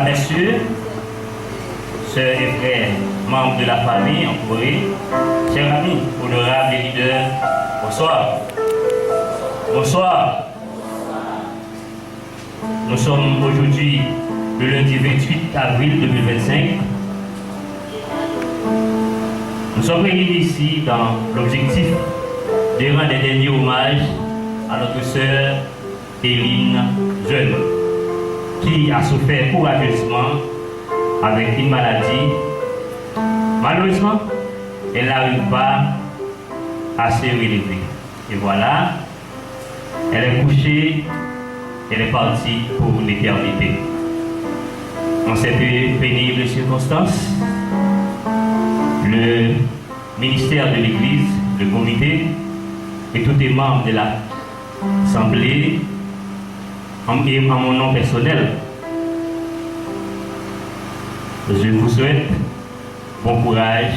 Mesdames, Messieurs, sœurs et frères, membres de la famille entourée, chers amis, honorables et leaders, bonsoir. Bonsoir. Nous sommes aujourd'hui le lundi 28 avril 2025. Nous sommes réunis ici dans l'objectif de rendre des derniers hommages à notre sœur Éline Jeune, qui a souffert courageusement avec une maladie. Malheureusement, elle n'arrive pas à se relever. Et voilà, elle est couchée, elle est partie pour l'éternité. Dans cette pénible circonstance, le ministère de l'Église, le comité et tous les membres de l'Assemblée, en mon nom personnel, je vous souhaite bon courage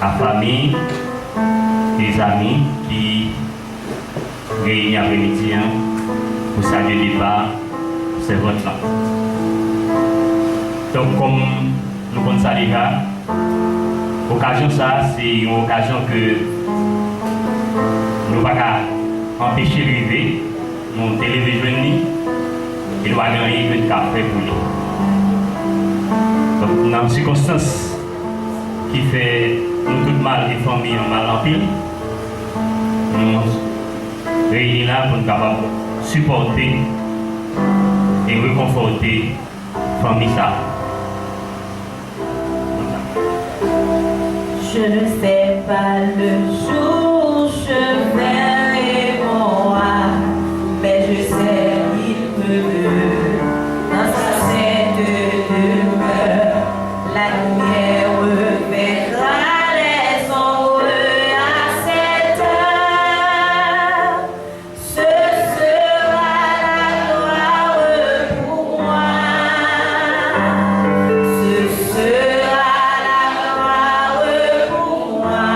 à la famille et les amis qui réunissent après-midi pour saluer le départ de ce vote-là. Donc, comme nous connaissons ça déjà, l'occasion ça, c'est une occasion que nous ne pouvons pas empêcher de vivre. Nous télévisons et nous avons gagné un café pour nous. Donc, dans une circonstance qui fait nous tout mal et famille en mal en pile, nous réunissons là pour nous capables supporter et réconforter la famille. Je ne sais pas le jour où je verrai mon âme, mais je sais qu'il peut, dans sa sainte demeure, la lumière revêtra les ombres à cette heure. Ce sera la gloire pour moi. Ce sera la gloire pour moi.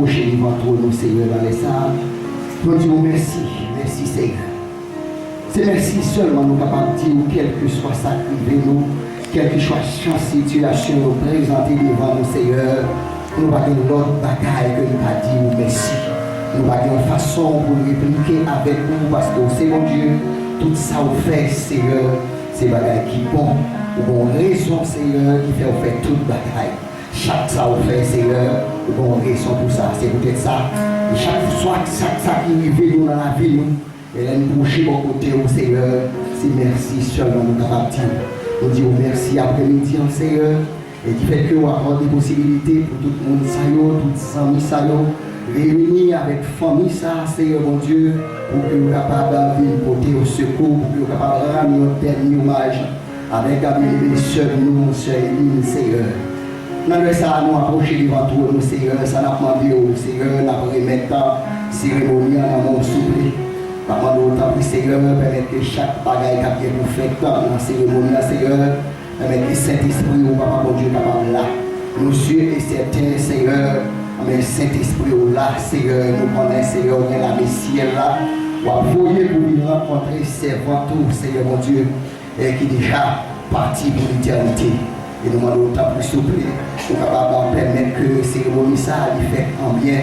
approcher devant toi, nous, Seigneur, dans les salles. Nous disons merci, merci, Seigneur. C'est merci seulement nous capables de dire, quel que soit ça qui vient nous, quelle que soit la situation nous présenter devant nous, Seigneur, nous n'avons pas l'autre bagaille que nous pas dire merci. Nous n'avons pas une façon pour répliquer avec nous parce que c'est mon Dieu, tout ça vous fait, Seigneur, c'est bagaille qui est bon. Vous avez raison, Seigneur, qui fait vous faire toute bagaille. Chaque ça vous fait, Seigneur, vous avez raison pour ça. C'est peut-être ça. Et chaque fois ça qui arrive dans la vie, et là nous boucher mon côté au Seigneur, c'est merci seulement nous capables de dire. Nous disons merci après-midi, Seigneur, et qui fait que vous avez des possibilités pour tout le monde, tout le monde, réunis avec famille, ça, Seigneur mon Dieu, pour que vous soyez capables de porter au secours, pour que vous soyez capables de rendre notre dernier hommage avec la bénédiction de nous, Sœur Éline, Seigneur. Dans le ça, nous approcher devant toi, nous, Seigneur, ça n'a pas demandé au Seigneur, n'a pas remettre la cérémonie à mon souple. Par contre, autant que Seigneur, permettre que chaque bagaille qui est pour faire dans la cérémonie, Seigneur, permettre que Saint-Esprit, au Papa, mon Dieu, capable là. Nous sommes certains, Seigneur, mais Saint-Esprit, là, Seigneur, nous connaissons, Seigneur, la Messie là. Vous voyez pour venir rencontrer servant tout, Seigneur, mon Dieu, et qui est déjà parti pour l'éternité. Et nous demandons autant plus souple, pour capable permettre que la cérémonie ça fait en bien,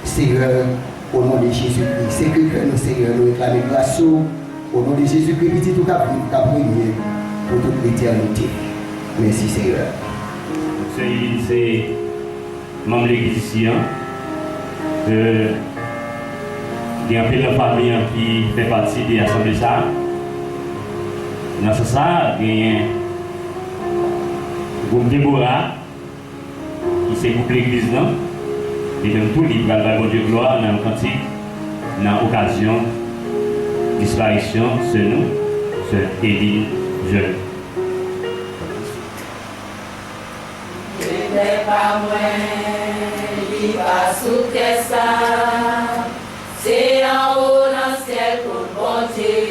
Seigneur, au nom de Jésus-Christ. C'est que nous, Seigneur, nous réclamons grâce au nom de Jésus-Christ, petit tout cap briller pour toute l'éternité. Merci, Seigneur. C'est membre de l'église ici, il y a un peu de famille qui fait partie de l'Assemblée ça. Dans ce sens, il y a un groupe Déborah qui s'est groupe l'église là. Et donc tout il va le Dieu gloire dans le cantique, dans l'occasion de disparition de nous, Sœur Éline Jeune. Je n'ai pas moins, il va sous tes ça, c'est en haut dans le ciel pour le bon Dieu.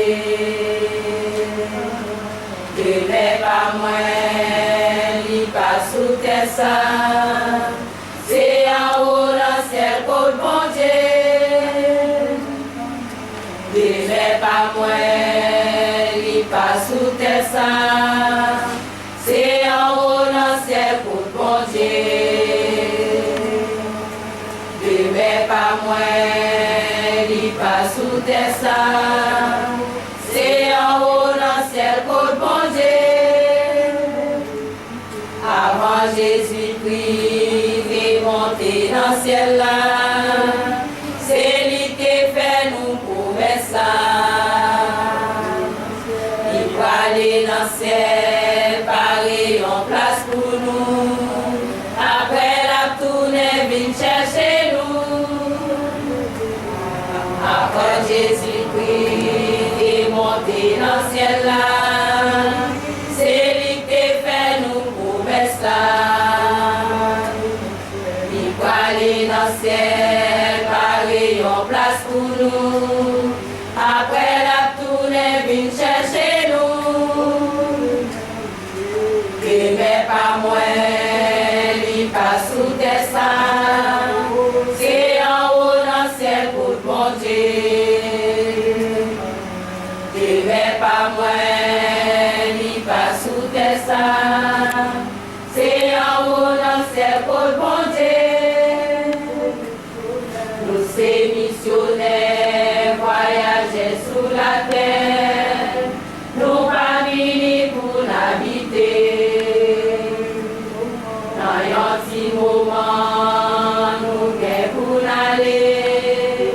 Je n'ai pas moins, il va sous tes ça, c'est en haut dans le ciel pour le bon Dieu. Je n'ai pas moins, il va sous tes ça, c'est en haut dans le ciel pour le bon Dieu. Ne pas moins, il passe sous tes sangs. C'est en haut dans le ciel pour le bon Dieu. Avant Jésus-Christ est monté dans le ciel là. C'est lui qui fait nous prouver ça. Il va aller dans le ciel, parer en place pour nous. Après la tournée, vient chercher nous. Après Jésus-Christ est monté dans le ciel là. C'est lui qui fait nous prouver ça. Il va aller dans le ciel, parer en place pour nous. Après la tournée, vient chercher nous. Et mais pas moins. Sous tes sangs, c'est en haut dans le ciel pour le bon Dieu. Ne vais pas moins, il passe sous tes sangs, c'est en haut dans le ciel pour le bon Dieu. Nous ces missionnaires voyager sous la terre, nous pas venus pour l'habiter. Un petit moment, nous devons aller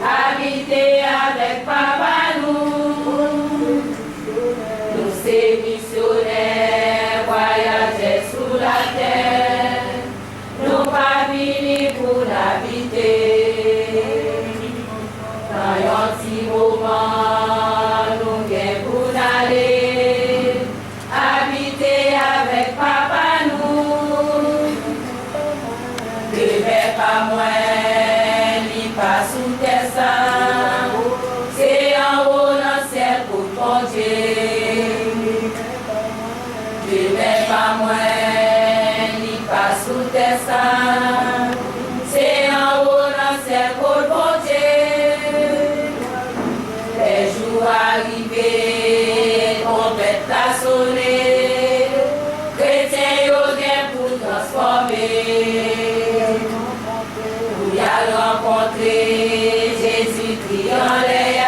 habiter avec papa nous. Nous ces missionnaires voyager sous la terre, nous pas venus pour habiter. rencontré Jésus-Christ en l'air.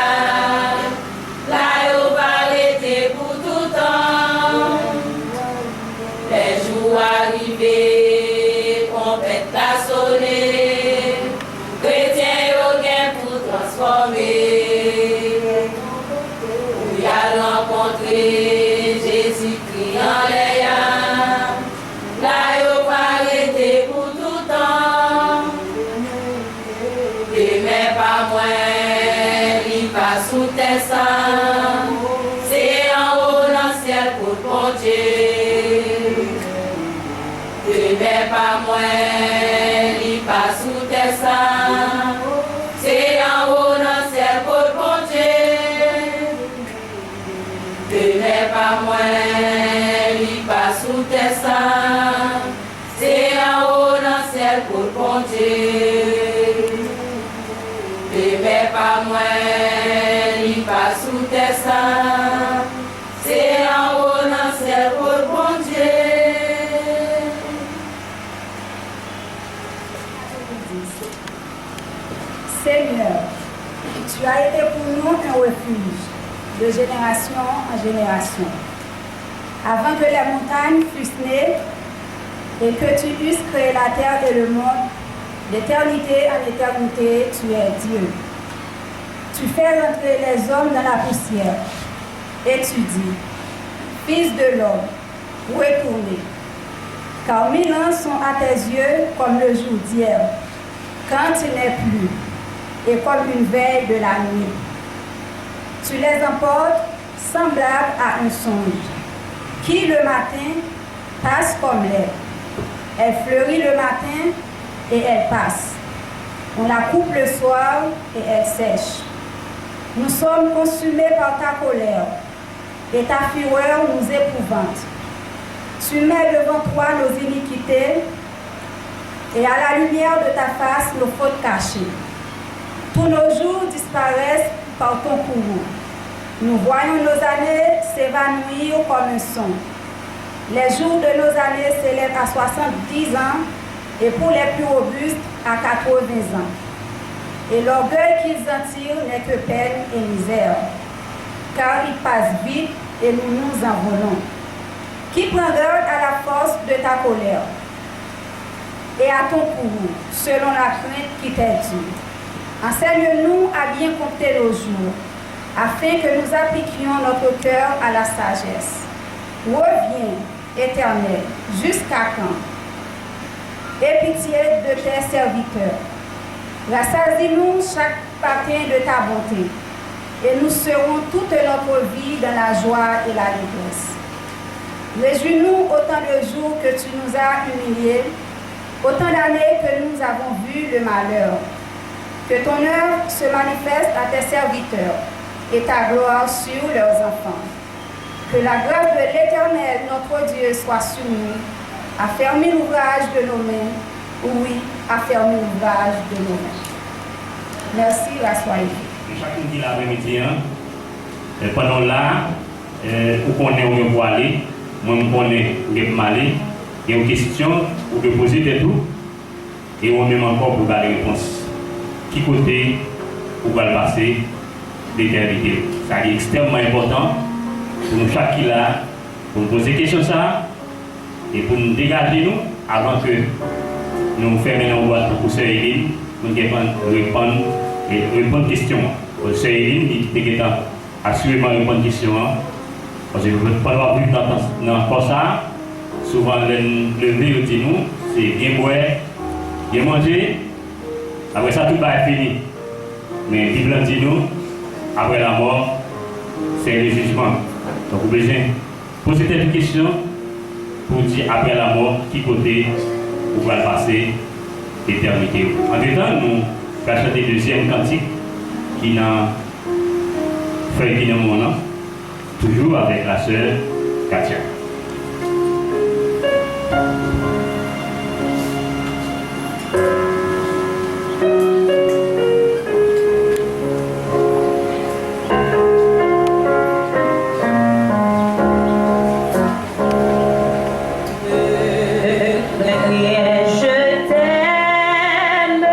Là, il va arrêter pour tout temps. Les jours arrivés, trompette la sonné. Chrétien, il vient pour transformer. Il a rencontré Jésus-Christ en l'air. Là, il va arrêter pour tout temps. Mais pas moi, il passe sous tes sangs. C'est en haut dans le ciel pour bon Dieu. Mais pas moi, il passe sous tes sangs. C'est en haut dans le ciel pour bon Dieu. Mais pas moi, il passe sous tes sangs. C'est en haut dans le ciel pour bon Dieu. Mais pas moi, il passe sous tes sangs. C'est en haut dans le ciel pour bon Dieu. Seigneur, tu as été pour nous un refuge de génération en génération. Avant que les montagnes fussent nées et que tu eusses créé la terre et le monde, d'éternité en éternité, tu es Dieu. Tu fais rentrer les hommes dans la poussière et tu dis, Fils de l'homme, retournez. Car 1000 ans sont à tes yeux comme le jour d'hier, quand tu n'es plus, et comme une veille de la nuit. Tu les emportes semblables à un songe, qui le matin passe comme l'air. Elle fleurit le matin et elle passe. On la coupe le soir et elle sèche. Nous sommes consumés par ta colère et ta fureur nous épouvante. Tu mets devant toi nos iniquités et à la lumière de ta face nos fautes cachées. Tous nos jours disparaissent par ton courroux. Nous voyons nos années s'évanouir comme un son. Les jours de nos années s'élèvent à 70 ans et pour les plus robustes à 80 ans. Et l'orgueil qu'ils en tirent n'est que peine et misère, car ils passent vite et nous nous envolons. Qui prend garde à la force de ta colère et à ton courroux, selon la crainte qui t'est due. Enseigne-nous à bien compter nos jours, afin que nous appliquions notre cœur à la sagesse. Reviens, Éternel, jusqu'à quand? Aie pitié de tes serviteurs. Rassasie-nous chaque matin de ta bonté, et nous serons toute notre vie dans la joie et la détresse. Réjouis-nous autant de jours que tu nous as humiliés, autant d'années que nous avons vu le malheur. Que ton œuvre se manifeste à tes serviteurs et ta gloire sur leurs enfants. Que la grâce de l'Éternel, notre Dieu, soit sur nous. Affermis l'ouvrage de nos mains. Oui, affermis l'ouvrage de nos mains. Merci, rassoyez-vous. Chacun qui l'a permis, pendant là, où qu'on est, où on peut aller, moi, je connais où je peux aller, il y a une question, où je peux poser des tout, et on même encore pour garder réponse. Qui côté où va passer l'éternité. Ça est extrêmement important pour nous chaque qui là, pour nous poser question ça et pour nous dégager nous avant que nous fermions nos boîtes pour Sœur Éline, pour répondre à question. Sœur Éline, il est assurément répondre à question. Parce que vous ne pouvez pas vivre dans ça. Souvent, le lever dit nous, c'est bien boire, bien manger. Après ça, tout va être fini. Mais la Bible dit nous, après la mort, c'est le jugement. Donc, vous avez besoin de poser cette question pour dire après la mort, qui côté vous va passer l'éternité. En même temps, nous allons chanter le deuxième cantique qui n'a fait qui n'a mon nom, toujours avec la sœur Katia. Je t'aime,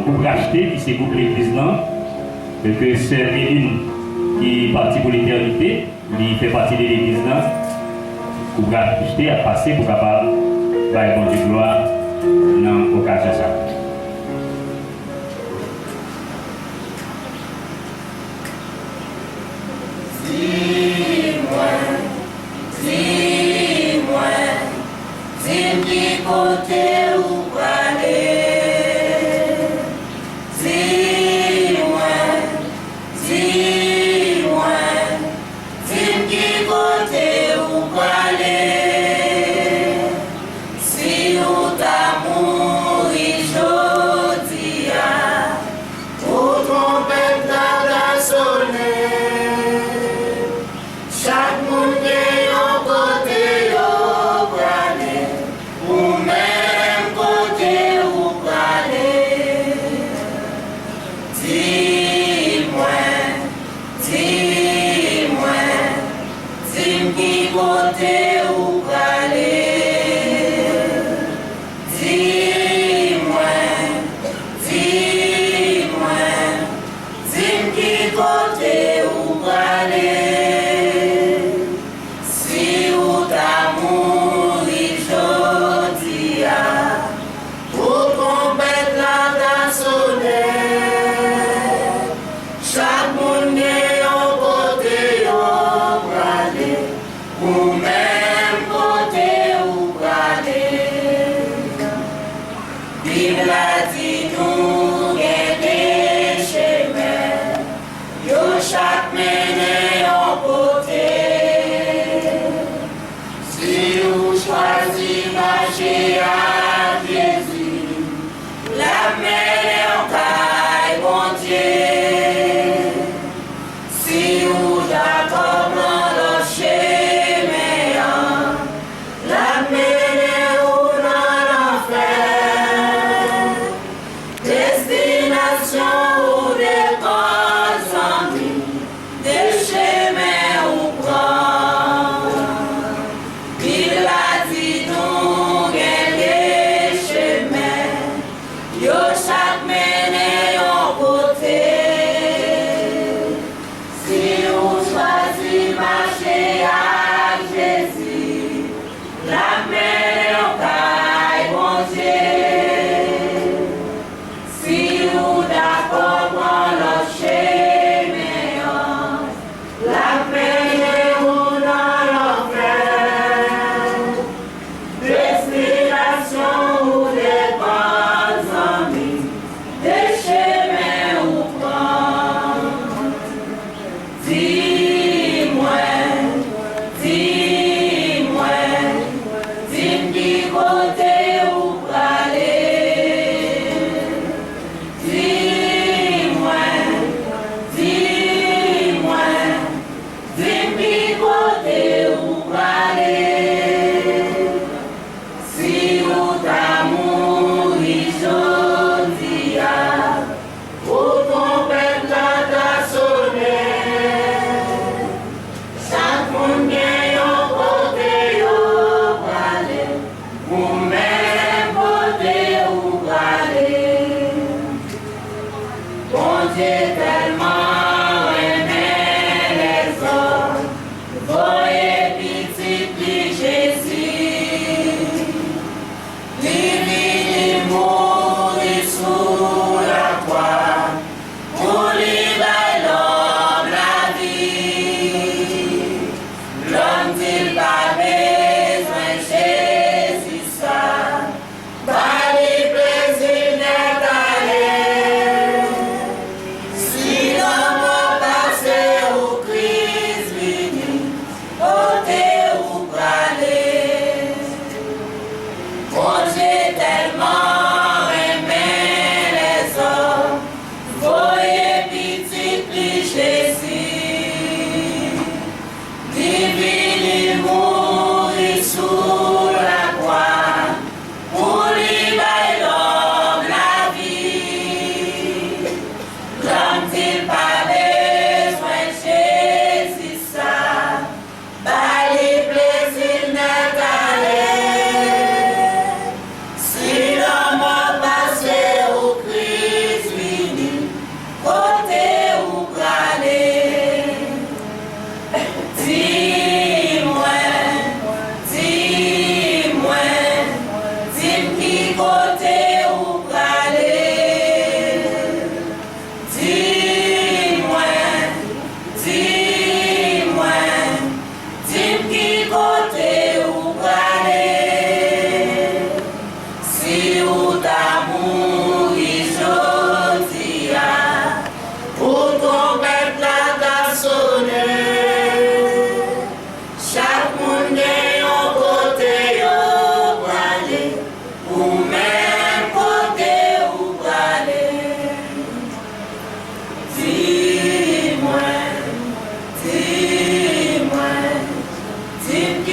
groupe racheté, qui c'est groupe l'église là, que sœur Éline, qui est partie pour l'éternité, il fait partie de l'église là, groupe racheté à passer pour capable de bon Dieu gloire dans l'occasion ça. Côté où aller, dis-moi, dis-moi, côté où aller, si nous t'amour aujourd'hui, pour trompette la sonner, chaque monde est au côté où aller. Ou même côté où aller, dis-moi, dis-moi, dis-moi côté où aller, dis-moi, dis-moi, dis-moi côté où aller, si ou d'amour. Pour combattre la sonner, chaque monde est au côté au aller, ou même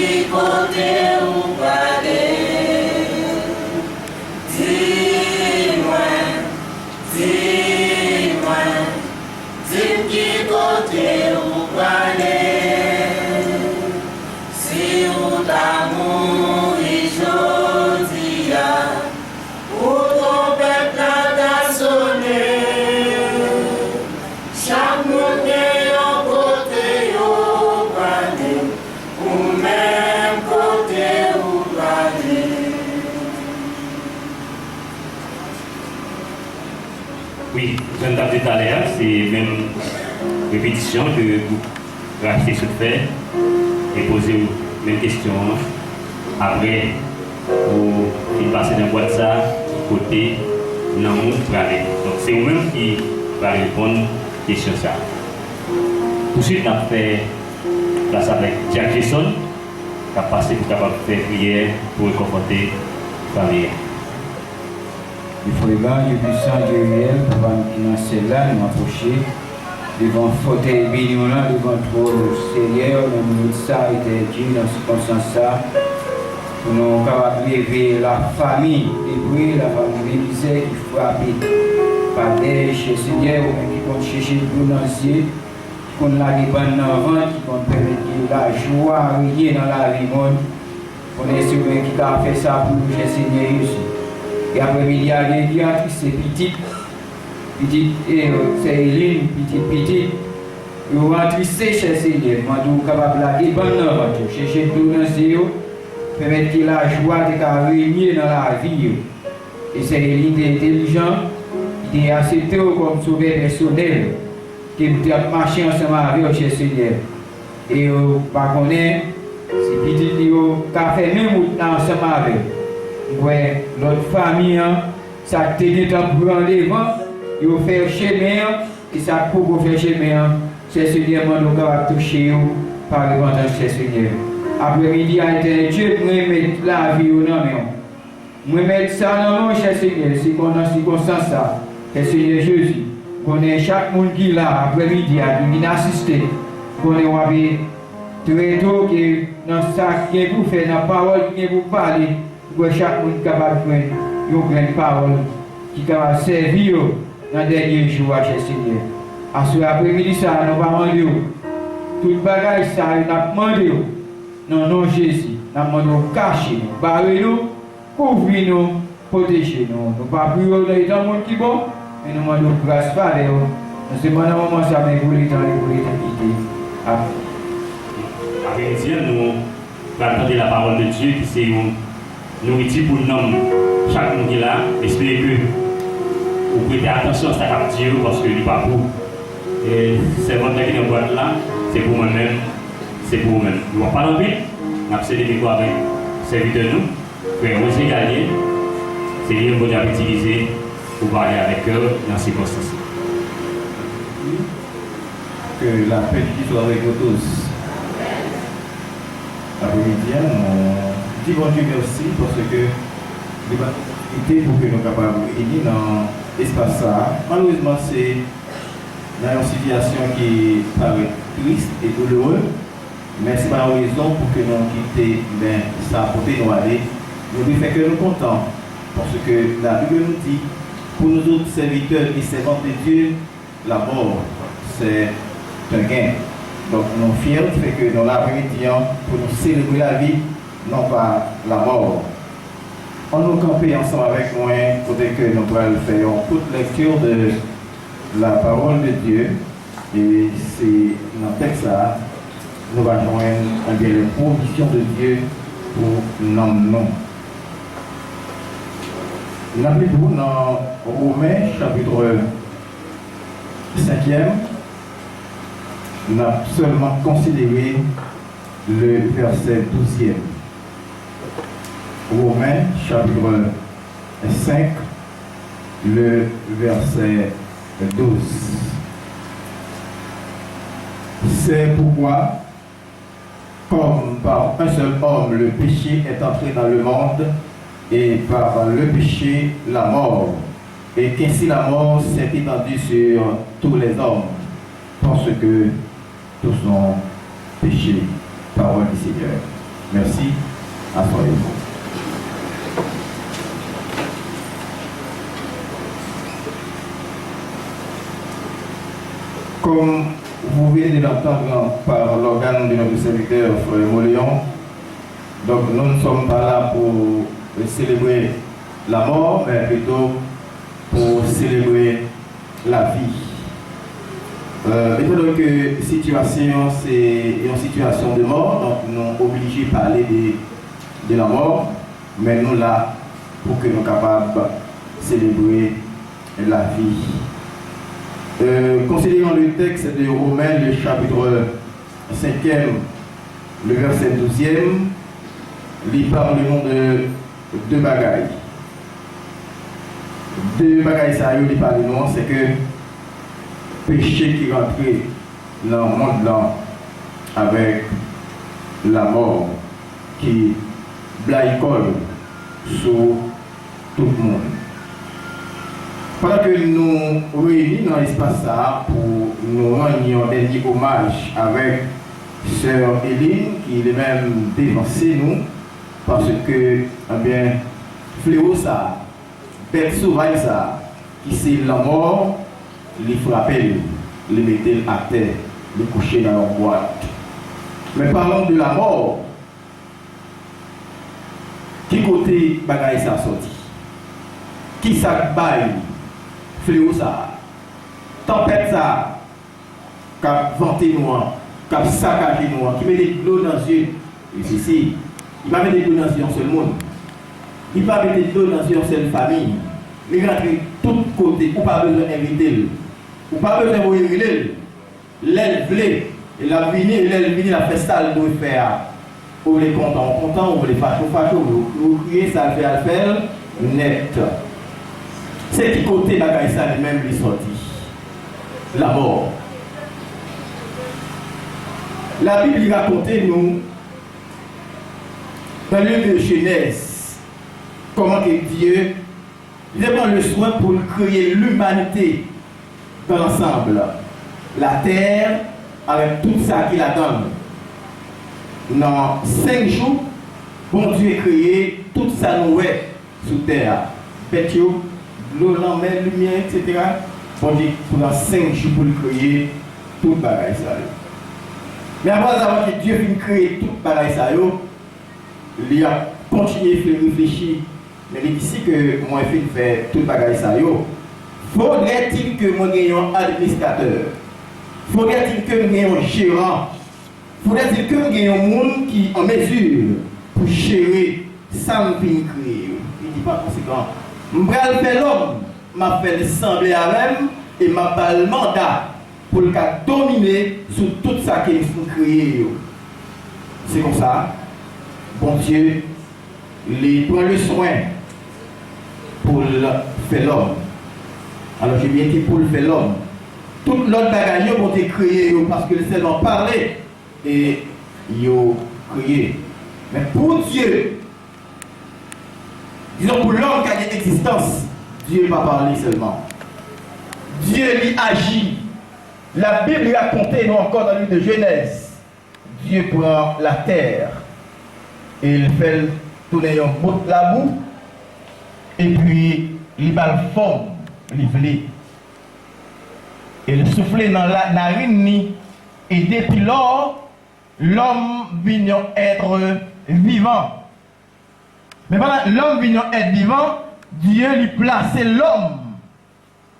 qui côté ou parler. Dis-moi, dis-moi, dis-moi qui côté ou parler. Si ou d'amour et jodia, ou ton peuple a sonné. Chaque monde est un côté ou parler, ou même côté ou parler. Oui, je viens d'appeler tout à l'heure, c'est même répétition que vous rachetez ce fait et poser les mêmes questions. Après, vous passez dans boîte ça, côté, non, vous parlez. Donc c'est vous-même qui va répondre à la question ça. Tout de suite, on a fait place avec Jack Jason, qui a passé pour capable de faire prière pour réconforter la famille. Il faut également du sang de réel pour nous là, nous approcher devant le fauteuil béni, devant le Seigneur, nous ça était Dieu dans ce circonstance pour nous capables de lever la famille débrouillée, la famille brisée qui frappée par des chez Seigneur, qui compte chercher le boulanger, qui compte la bonne avant, qui compte permettre la joie régner dans la vie monde. On est sûr qui a fait ça pour nous chez Seigneur aussi. Et après-midi, il y a des diatrices, c'est petite, c'est Hélène, petite. Ils vont trisser chez Seigneur. Moi, je suis capable de la bonne chercher tout dans ce permettre que la joie de régner dans la vie. Et c'est Hélène qui est intelligent, qui est accepté comme sauveur personnel, qui peut marcher ensemble avec chez Seigneur. Et par contre, c'est petit qui a fait même ensemble avec. Ouais, l'autre famille, ça te dit pour rendez-vous, il faut faire chemin, et ça pour faire chemin, c'est Seigneur qui va toucher par le ventre de Seigneur. Après-midi, a été Dieu pour mettre la vie au nom. Moi, mettre ça dans mon cher Seigneur, c'est qu'on a circonstance ça, c'est Seigneur Jésus. Qu'on est chaque monde qui est là, après-midi, qui vient assister, qu'on est très tôt, que dans ça, qui est pour faire, dans la parole, qui est pour parler. Pour chaque monde capable de prendre une parole qui va servir dans les derniers jours chez Seigneur. À ce après-midi, ça, nous allons demander tout le bagage, ça, nous allons demander non, non, Jésus, nous allons demander cacher nous, barrer nous, couvrir nous, protéger nous. Nous ne pas plus dans le monde qui est bon, mais nous demandons grâce par eux. Nous demandons moment ça, mais pour l'éternité. Après-midi, nous allons entendre la parole de Dieu qui c'est nourriture pour nous, chaque monde qui est là, espérez que vous prêtez attention à ce qu'il dit parce que il n'est pas pour. Et c'est votre qui est dans la boîte là, c'est pour moi-même, c'est pour vous-même. Nous ne allons pas l'enlever, nous allons céder avec le serviteur de nous, frère Roger Gagné, c'est lui qui va utiliser pour parler avec eux dans ces circonstances. Que la paix soit avec vous tous. Après-midi, dis bon Dieu merci parce que l'opportunité pour que nous soyons capables de réunir dans l'espace ça. Malheureusement, c'est dans une situation qui paraît triste et douloureuse, mais ce n'est pas une raison pour que nous quittions ça pour nous aller. Nous devons faire que nous contents parce que la Bible nous dit, pour nous autres serviteurs et servantes de Dieu, la mort, c'est un gain. Donc nous sommes fiers du fait que dans l'après-midi, pour nous célébrer la vie, non pas la mort. On nous camper ensemble avec moi pour que nous pourrions faire toute lecture de la parole de Dieu. Et c'est dans le texte là, nous allons joindre les provisions de Dieu pour nous. Nous avons dans Romains chapitre 5e, nous avons seulement considéré le verset 12e. Romains chapitre 5, le verset 12. C'est pourquoi, comme par un seul homme le péché est entré dans le monde, et par le péché la mort, et qu'ainsi la mort s'est étendue sur tous les hommes, parce que tous ont péché. Parole du Seigneur. Merci. Asseyez-vous. Comme vous venez de l'entendre par l'organe de notre serviteur, Frère Moléon, donc nous ne sommes pas là pour célébrer la mort, mais plutôt pour célébrer la vie. Étant donné que la situation, c'est une situation de mort, donc nous sommes obligés de parler de la mort, mais nous là pour que nous soyons capables de célébrer la vie. Considérant le texte de Romains, le chapitre 5e, le verset 12e, il parle de deux bagailles. Deux bagailles, ça il parle de nous, c'est que péché qui rentre dans le monde là avec la mort qui blaïcole sur tout le monde. Pendant que nous réunissons dans l'espace ça pour nous rendre un dernier hommage avec Sœur Éline qui est même dévancé nous parce que eh bien fléau ça, bête sauvage ça, qui c'est la mort, les frapper, les mettre à terre, les coucher dans leur boîte. Mais parlons de la mort. Qui côté bagaille ça sorti? Qui ça baille? Fléau ça, tempête ça, qui a vanté noir, qui a saccagé noir, qui met de l'eau dans les yeux. Et ceci, il va mettre de l'eau dans un seul monde. Il va mettre de l'eau dans une seule famille. Il rentre de tous côtés, ou pas besoin d'inviter, ou pas besoin de réguler. L'aile vlé, et la vini, la fait ça, elle doit faire. Ou les contents, ou les fachos, ou crier ça, le faire net. C'est qui côté bagaille ça même lui sorti. La mort. La Bible raconte nous dans le livre de Genèse comment que Dieu prend le soin pour créer l'humanité dans l'ensemble. La terre avec tout ça qu'il a donné. Dans 5 jours, bon Dieu a créé tout ça noué sous terre. Pétio, l'eau, la mer, lumière, etc. On dit pendant 5 jours pour créer tout le bagage. Mais avant que Dieu vienne créer tout le bagage, il a continué à réfléchir. Mais il dit ici que moi je vais faire tout le bagage. Faudrait-il que moi ait un administrateur? Faudrait-il que moi ait un gérant? Faudrait-il que moi ait un monde qui est en mesure pour gérer ça que je créer? Il dit pas conséquent. Je vais faire l'homme, je vais l'assembler à même et je vais le mandat pour le dominer sur tout ça qu'il faut créer. C'est comme ça. Bon Dieu, il prend le soin pour faire l'homme. Alors j'ai bien dit pour le faire l'homme. Tout l'autre bagage, ils ont été créés parce que c'est seulement parler et ils ont créé. Mais pour Dieu, disons pour l'homme qui a une existence, Dieu va parler seulement. Dieu lui agit. La Bible raconte nous encore dans le livre de Genèse. Dieu prend la terre et il fait tourner un bout de la boue et puis il va le forme, il vlé. Et il souffle dans la narine et depuis lors, l'homme vient être vivant. Mais pendant l'homme vient être vivant, Dieu lui place l'homme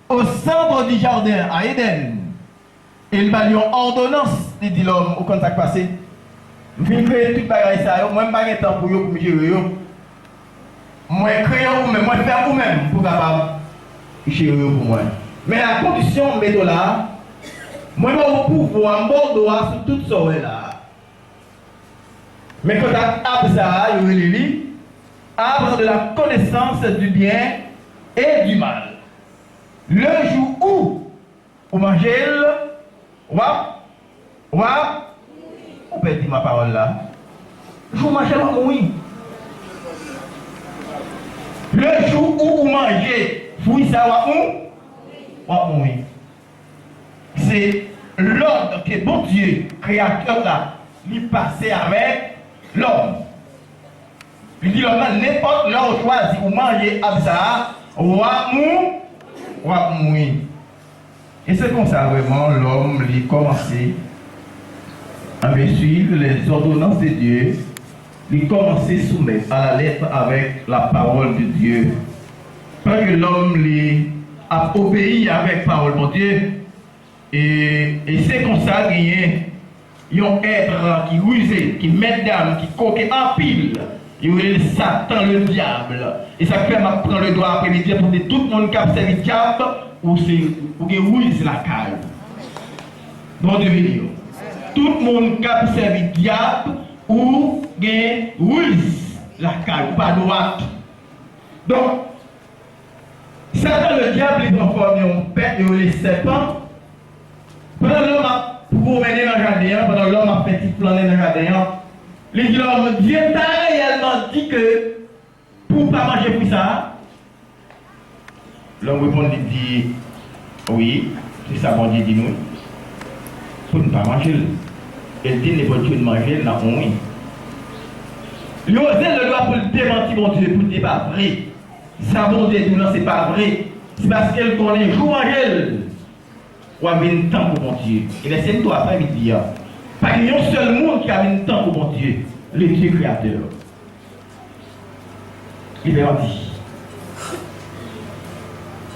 au centre du jardin à Éden. Et il va lui en ordonnance, il dit l'homme au contact passé. Je vais créer tout le bagage ça, moi je n'ai pas de temps pour me gérer. Moi je crée vous, mais moi je fais vous-même pour capable gérer pour moi. Mais la condition, mettons là, moi je vais pouvoir m'border sur toute ça là. Mais quand tu as ça, il y a arbre de la connaissance du bien et du mal. Le jour où vous mangez, vous pouvez dire ma parole là. Je mange pas mourir. Le jour où vous mangez, fruit ça va mourir. C'est l'ordre que bon Dieu, créateur là, lui passé avec l'homme. Il dit l'homme, n'importe l'homme choisi ou manger à ça, ou à mourir. Et c'est comme ça vraiment l'homme il commencé à suivre les ordonnances de Dieu, il commençait à soumettre à la lettre avec la parole de Dieu. Parce que l'homme a obéi avec la parole de Dieu. Et c'est comme ça qu'il y a un être qui rusé, qui met d'âme, qui coquet en pile. Il y a Satan, le diable. Et ça fait prendre le doigt après-midi pour dire tout le monde qui a servi le diable ou qui ruse la caille. Non, de tout le monde qui a servi le diable ou qui ruse la caille, ou pas droite. Donc, Satan, le diable, il transforme en bête et les serpents. Pendant l'homme a promené dans le jardin, pendant l'homme a fait planer dans le jardin, l'homme, Dieu t'a réellement dit que pour ne pas manger pour ça, l'homme répond, il dit, oui, c'est ça mon Dieu dit nous, pour ne pas manger. Il dit, n'est pas de manger, là, oui. Il osait le droit pour le démentir, mon Dieu, pour ne pas vrai. Ça, mon Dieu, non, c'est pas vrai. C'est parce qu'elle connaît, joue manger. Ou a mis un temps pour mon Dieu. Et laissez nous après midi. Pas qu'il y a un seul monde qui a mis un temps pour mon Dieu. Le Dieu créateur. Il est dit.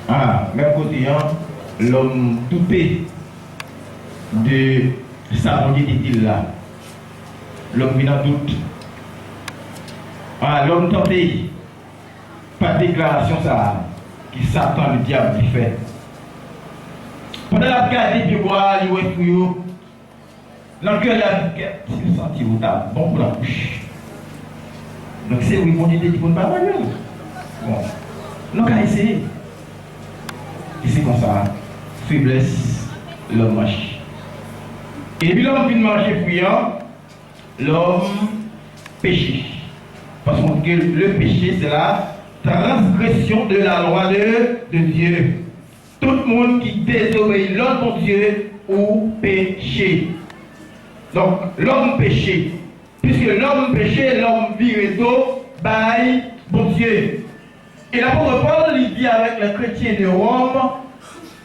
Ah, même côté, l'homme douté de sa Dieu dit-il là. L'homme vient en doute. Ah, l'homme tenté. Pas de déclaration ça. Qui Satan, le diable, qui fait. Pendant la garde du bois, il est fouillé. L'enquête de la vie, il sentit au table, bon pour la bouche. Donc c'est où ils vont dire qu'ils ne vont pas manger. Bon, donc à essayer. Et c'est comme ça, faiblesse, l'homme mange. Et puis l'homme vient manger fouillant, l'homme péché. Parce que le péché, c'est la transgression de la loi de Dieu. Tout le monde qui désobéit l'homme de Dieu ou péché. Donc, l'homme péché. Puisque l'homme péché, l'homme viré d'eau, by bon Dieu. Et l'apôtre Paul, il dit avec les chrétiens de Rome,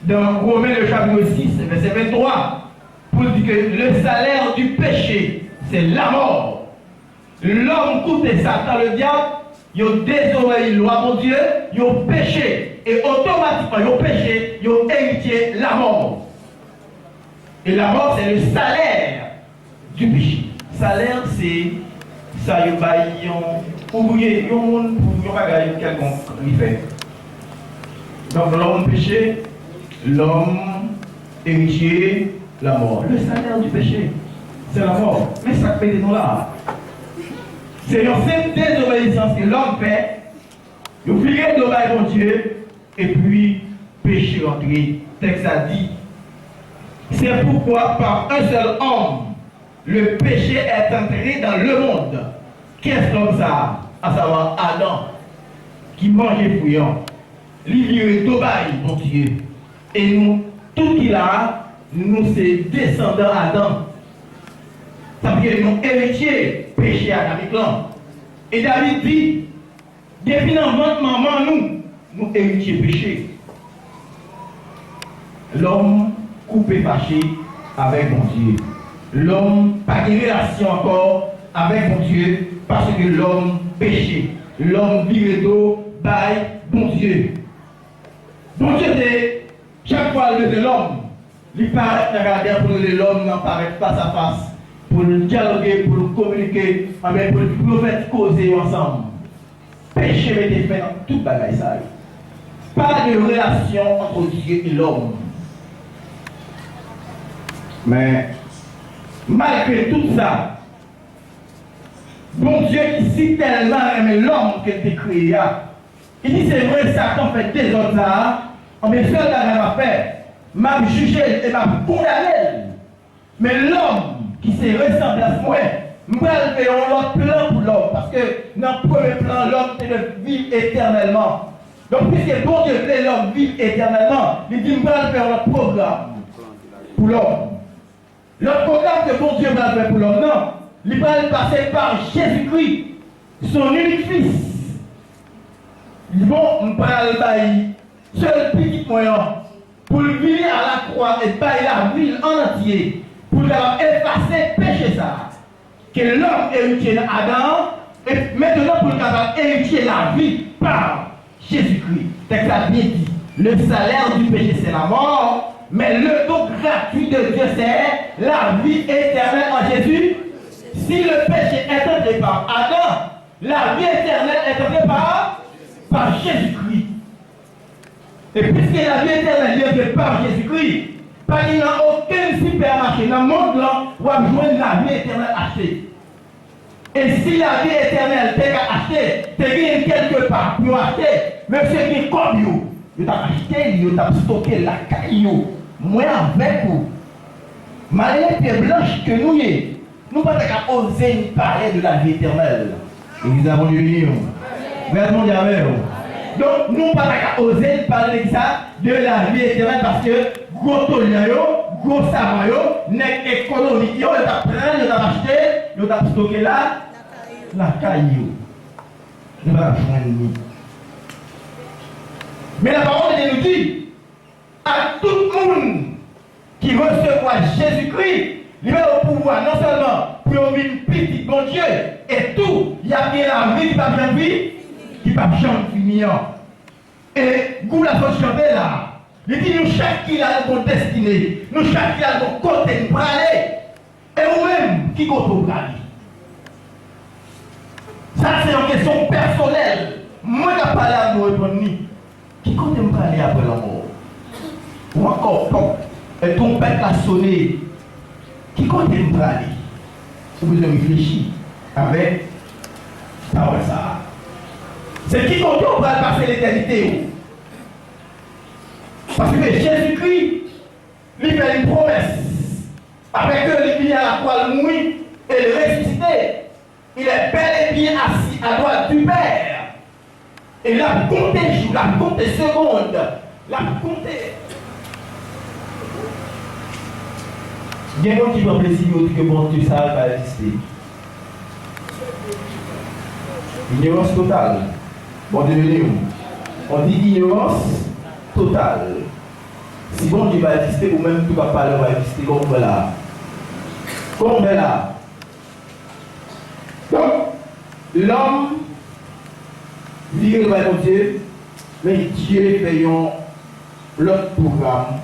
dans Romains le chapitre 6, verset 23, pour dire que le salaire du péché, c'est la mort. L'homme coûte Satan, le diable, il a désobéi la loi de Dieu, il a péché. Et automatiquement, ils ont péché, ils ont hérité la mort. Et la mort, c'est le salaire du péché. Salaire, c'est ça, ils ont oublié, ils ont pas gagné quelconque fait. Donc, l'homme péché, l'homme hérité la mort. Le salaire du péché, c'est la mort. Mais ça fait des noms là. C'est dans cette désobéissance que l'homme fait, il viré d'obéir mon Dieu. Et puis, péché rentré. Texte a dit. C'est pourquoi, par un seul homme, le péché est entré dans le monde. Qu'est-ce comme ça? À savoir Adam, qui mangeait fouillant. L'île d'Obaï, mon Dieu. Et nous, tout qu'il a, nous, c'est descendants Adam. Ça veut dire que nous héritiers, péché adamique là. Et David dit, depuis l'enfant maman, nous héritiers péché. L'homme coupé fâché avec mon Dieu. L'homme pas de relation encore avec mon Dieu parce que l'homme péché. L'homme viré d'eau, bail, bon Dieu. Bon Dieu, c'est chaque fois le de l'homme, il paraît regarder pour l'homme n'apparaît face à face, pour le dialoguer, pour le communiquer, pour le prophète causer ensemble. Péché m'a été fait dans toute bagaille ça. Pas de relation entre Dieu et l'homme. Mais malgré tout ça, bon Dieu qui si tellement aimé l'homme qu'il a créé, il dit c'est vrai, Satan fait des autres ça, mais seul la même affaire, m'a jugé et m'a condamné. Mais l'homme qui s'est ressemblé à moi, moi je vais un autre plan pour l'homme, parce que dans le premier plan, l'homme c'est de vivre éternellement. Donc puisque bon Dieu fait l'homme vivre éternellement, il dit je vais faire un programme pour l'homme. Le programme que bon Dieu va faire pour l'homme, non, il va passer par Jésus-Christ, son unique fils. Bon, on va le bailler, seul petit moyen, pour venir à la croix et bailler la ville en entier, pour effacer le péché ça. Que l'homme héritier d'Adam, et maintenant pour héritier la vie par Jésus-Christ. C'est ça bien dit. Le salaire du péché c'est la mort, mais le don gratuit de Dieu c'est la vie éternelle en Jésus. Si le péché est entré par Adam, la vie éternelle est entrée par Jésus-Christ. Et puisque la vie éternelle est entrée par Jésus-Christ, il n'y a aucun supermarché dans le monde là où on joindre la vie éternelle achetée. Et si la vie éternelle t'es acheté, t'es quelque part pour acheter, mais c'est qui comme vous, vous avez acheté, vous avez stocké la caillou, moi avec vous. Malgré les blanches que nous sommes, nous ne pouvons pas oser parler de la vie éternelle. Et nous avons l'union. Vraiment, donc, nous ne pouvons pas oser parler de ça, de la vie éternelle, parce que gros tolio, gros savayo, n'est économique, ils ont pris, ils ont acheté, ils ont stocké là, la caillou. Nous allons joindre. Mais la parole de Dieu nous dit, à tout le monde qui recevra Jésus-Christ, il a le pouvoir non seulement pour une petite bon Dieu, et tout, il y a bien la vie qui va bien vivre, qui va bien finir. Et vous la faites chanter là. Il dit nous chaque qui a notre destinée, nous chaque qui a notre côté pour aller. Et vous-même qui compte pour aller. Ça c'est une question personnelle. Moi je parle à nous répondre. Qui compte pour aller après la mort? Ou encore, et ton père a sonné. Qui compte pour aller? Vous avez réfléchi avec ça. C'est qui compte pour aller passer l'éternité. Parce que Jésus-Christ, lui fait une promesse. Après que lui à la croix le mourir et le ressusciter, il est bel et bien assis à droite du Père. Et là, compter jours, là, compter secondes, là, compter. Il y a des gens qui vont plaisir que bon Dieu ça va exister. Ignorance totale. Bon Dieu, on dit ignorance totale. Si bon Dieu va exister, ou même tout va parler va exister comme on là. Comme on là. Donc, l'homme vit le royaume de Dieu, mais Dieu fait l'autre programme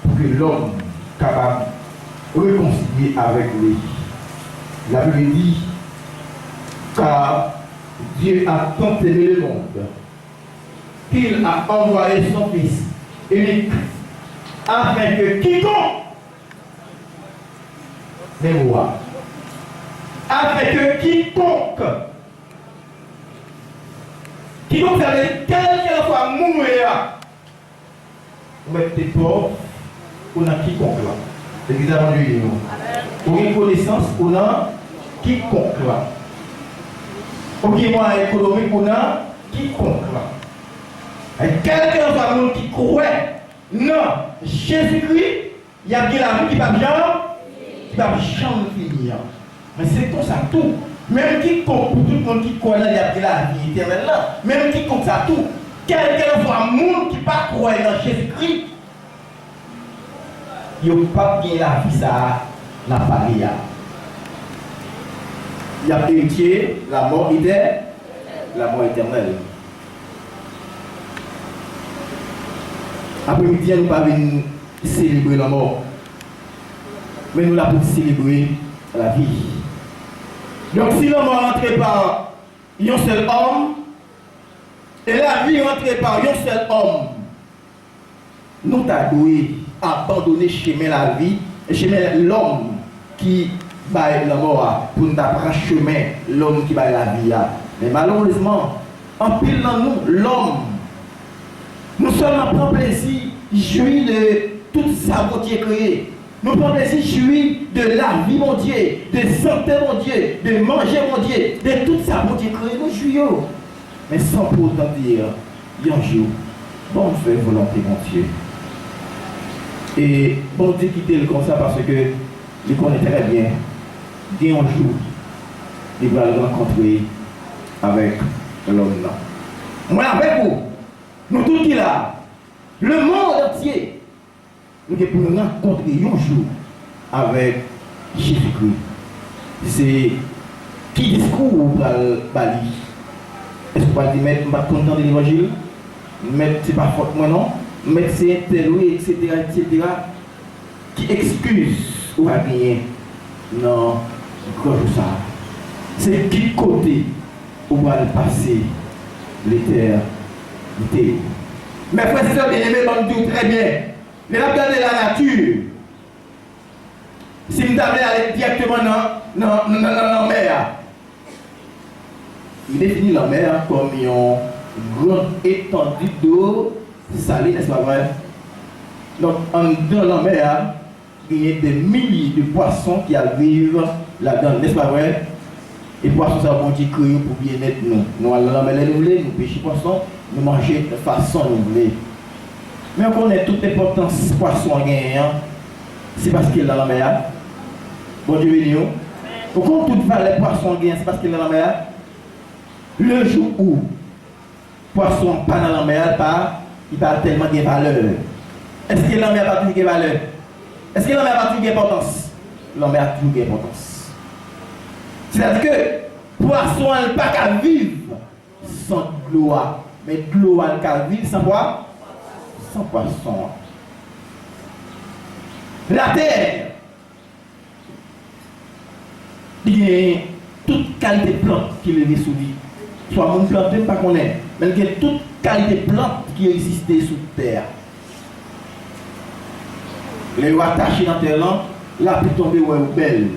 pour que l'homme capable de réconcilier avec lui. La Bible dit, car Dieu a tant aimé le monde qu'il a envoyé son Fils unique afin que quiconque les voit, afin que quiconque ça veut dire quel soit mourir, vous mettez pauvre, on a quiconque là. C'est bizarre de lui. Pour une connaissance, on a quiconque là. Pour qu'il y ait moyen économique, on a quiconque là. Et quelqu'un soit monde qui croit, non, Jésus-Christ, il y a bien la vie qui va bien, qui va jamais finir. Mais c'est comme ça tout. Même quiconque, pour tout le monde qui croit là, il y a bien la vie éternelle là. Même quiconque ça tout. Quelqu'un soit monde qui ne pas croire dans Jésus-Christ, il n'y a pas bien la vie ça, la paria. Il y a héritier, la mort éternelle. Après-midi, nous ne pouvons pas célébrer la mort, mais nous l'avons célébrer la vie. Donc si la mort rentre par un seul homme, et la vie rentre par un seul homme, nous devons abandonner chemin la vie, chemin l'homme qui va la mort pour nous prendre chemin l'homme qui va la vie. Mais malheureusement, en pile dans nous, l'homme, nous sommes en plein plaisir, jouir de tout ça mon Dieu créé. Nous prenons plaisir, jouir de la vie mon Dieu, de santé mon Dieu, de manger mon Dieu, de tout ça mon Dieu créé. Nous jouons. Mais sans pour autant dire, un jour, bon fait volonté mon Dieu. Et bon Dieu quitter le comme ça parce que je connais très bien, il y a un jour il va le rencontrer avec l'homme. Moi, avec vous, nous tous qui là, le monde entier, nous devons nous rencontrer un jour avec Jésus-Christ. C'est qui discours ou Bali? Est-ce que vous pouvez dire, mais je ne suis pas content de l'évangile? Mais c'est pas faute moi non? Mais c'est tel, etc., etc., qui excuse ou pas gagner? Non, quoi ça? C'est qui côté où va passer l'éternité? Mes frères et sœurs bien-aimés, comme tout très bien, les regarder la nature. Si nous aller directement dans la mer, il définit la mer comme une grande étendue d'eau salée, n'est-ce pas vrai? Donc, dans la mer, il y a des milliers de poissons qui vivent là-dedans, n'est-ce pas vrai? Et poissons, ça va créer pour bien être nous. Nous allons dans la mer, nous pêchons poissons, nous manger de façon nous voulons. Mais on connaît toute l'importance des poissons gagnants, c'est parce qu'il est dans la mer. Bon Dieu béni. Pourquoi toute valeur poisson gagnants, c'est parce qu'il est dans la mer. Le jour où poisson pas dans la mer, il va tellement de valeur. Est-ce que la mer a toujours de valeur? Est-ce que la mer a toujours d'importance? La mer a toujours d'importance. C'est-à-dire que poisson n'a pas qu'à vivre sans de l'eau, mais de l'eau n'a qu'à vivre sans quoi? Sans poisson. La terre, il y a toute qualité de plante qui est sous lui. Soit mon plante, pas qu'on est, mais il y a toute qualité de plante qui existait sous terre. Les lois attachées dans terre là, la pluie tomber ou belle.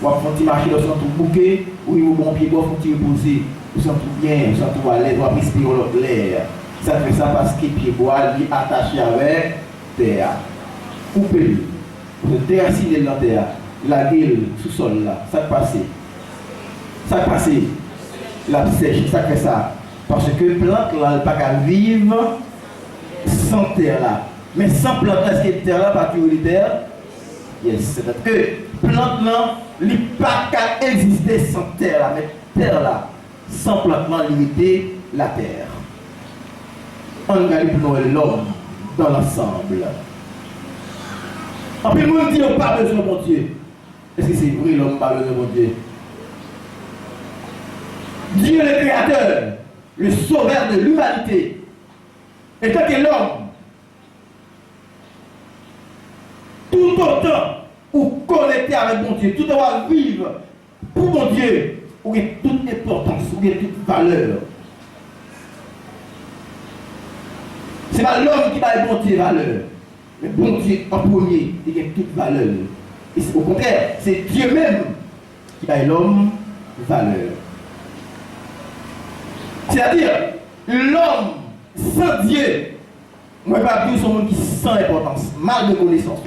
Ou à font marcher dans son bouquet, ou il bon pied, ou font reposer, ou sont tout bien, ou sont tout à l'aise, ou à respirer l'air. Ça fait ça parce que pied bois est attaché avec terre. Coupez-le. Vous êtes déraciné dans la terre. La gueule sous sol là, ça passe. Ça passe. La sèche, ça fait ça. Parce que plante là, elle n'a pas qu'à vivre sans terre là. Mais sans plante, est-ce que terre là, pas prioritaire? Yes, c'est-à-dire que plante là, elle n'a pas qu'à exister sans terre là. Mais terre là, sans plante là, limiter la terre. On regarde pour l'homme dans l'ensemble. En plus, le monde dit on n'a pas besoin de mon Dieu. Est-ce que c'est vrai l'homme n'a pas besoin de mon Dieu? Dieu le Créateur, le sauveur de l'humanité. Et tant que l'homme, tout autant ou connecté avec mon Dieu, tout autant vivre pour mon Dieu, où il y a toute importance, où il y a toute valeur. Ce n'est pas l'homme qui va bon Dieu valeur. Mais bon Dieu en premier, il y a toute valeur. Et au contraire, c'est Dieu même qui a l'homme valeur. C'est-à-dire, l'homme sans Dieu, moi je ne vais pas dire son monde qui sans importance, malgré connaissance.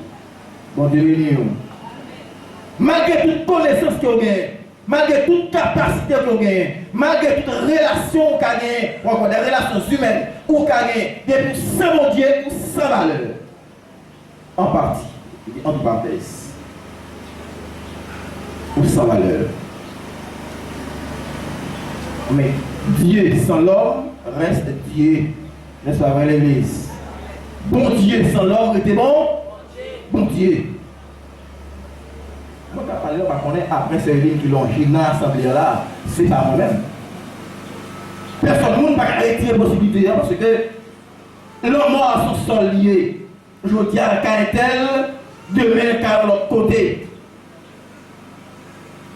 Bon Dieu béni. Malgré toute connaissance qu'on gagne, malgré toute capacité qu'on gagne, malgré toute relation qu'on gagne, ou encore des relations humaines qu'on gagne, depuis sans mon Dieu ou sans valeur. En partie, entre parenthèses, ou sans valeur. Mais Dieu sans l'homme reste Dieu. N'est-ce pas vrai l'église? Bon Dieu sans l'homme était bon? Bon Dieu. Moi, je parlé, on va après ces lignes qui l'ont gêné dans l'assemblée là, c'est pas moi-même. Personne ne peut pas arrêter la possibilité parce que l'homme mort sont sol liés. Je dis à Caetel, demain car l'autre côté.